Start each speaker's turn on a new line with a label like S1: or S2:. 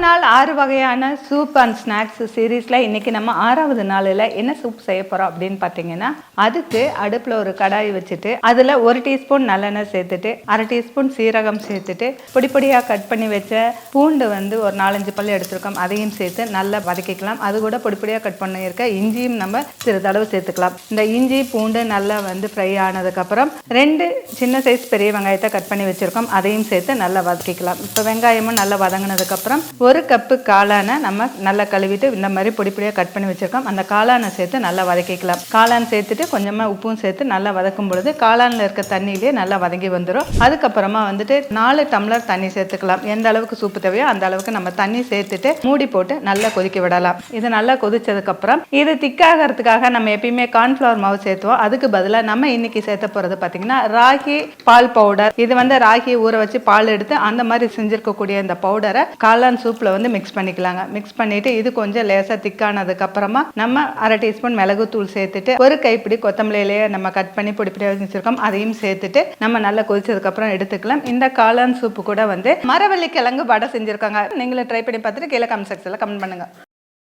S1: நாள் 6 வகையான soup and snacks சீரீஸில் இன்றைக்கி நம்ம 6வது நாளில் என்ன சூப் செய்ய போகிறோம் அப்படின்னு பார்த்தீங்கன்னா, அதுக்கு அடுப்பில் ஒரு கடாய் வச்சுட்டு அதில் 1 டீஸ்பூன் நல்லெண்ணெய் சேர்த்துட்டு 1/2 டீஸ்பூன் சீரகம் சேர்த்துட்டு பொடியாக கட் பண்ணி வச்ச பூண்டு வந்து ஒரு 4-5 பல் எடுத்துருக்கோம், அதையும் சேர்த்து நல்லா வதக்கிக்கலாம். அது கூட பொடியாக கட் பண்ணியிருக்க இஞ்சியும் நம்ம சிறிதளவு சேர்த்துக்கலாம். இந்த இஞ்சி பூண்டு நல்லா வந்து ஃப்ரை ஆனதுக்கப்புறம் 2 சின்ன சைஸ் பெரிய வெங்காயத்தை கட் பண்ணி வச்சுருக்கோம், அதையும் சேர்த்து நல்லா வதக்கிக்கலாம். இப்போ வெங்காயமும் நல்லா வதங்கினதுக்கப்புறம் 1 கப்பு காளானை நம்ம நல்லா கழுவிட்டு இந்த மாதிரி பொடியாக கட் பண்ணி வச்சுருக்கோம், அந்த காளானை சேர்த்து நல்லா வதக்கிக்கலாம். காளான் சேர்த்துட்டு கொஞ்சமாக உப்பும் சேர்த்து நல்லா வதக்கும் பொழுது காளானில் இருக்க தண்ணியிலே நல்லா வதங்கி வந்துடும். அதுக்கப்புறமா வந்துட்டு 4 டம்ளர் தண்ணி சேர்த்துக்கலாம். எந்த அளவுக்கு சூப்பு தேவையோ அந்த அளவுக்கு நம்ம தண்ணி சேர்த்துட்டு மூடி போட்டு நல்லா கொதிக்க விடலாம். இது நல்லா கொதிச்சதுக்கப்புறம் இது திக்காகிறதுக்காக நம்ம எப்பயுமே கார்ன்ஃப்ளவர் மாவு சேர்த்துவோம். அதுக்கு பதிலாக நம்ம இன்னைக்கு சேர்த்த போகிறது பார்த்தீங்கன்னா ராகி பால் பவுடர். இது வந்து ராகியை ஊற வச்சு பால் எடுத்து அந்த மாதிரி செஞ்சிருக்கக்கூடிய இந்த பவுடரை காளான் சூப்பில் வந்து மிக்ஸ் பண்ணிக்கலாங்க. மிக்ஸ் பண்ணிவிட்டு இது கொஞ்சம் லேசாக திக்கானதுக்கப்புறமா நம்ம 1/2 டீஸ்பூன் மிளகுத்தூள் சேர்த்துட்டு 1 கைப்பிடி கொத்தமல்லியிலேயே நம்ம கட் பண்ணி பொடியாக வச்சுருக்கோம், அதையும் சேர்த்துட்டு நம்ம நல்லா கொதிச்சதுக்கப்புறம் எடுத்துக்கலாம். இந்த காளான் சூப்பு கூட வந்து மரவள்ளி கிழங்கு வடை செஞ்சுருக்காங்க. நீங்களும் ட்ரை பண்ணி பார்த்துட்டு கீழே கமெண்ட் செக்ஷனில் கமெண்ட் பண்ணுங்கள்.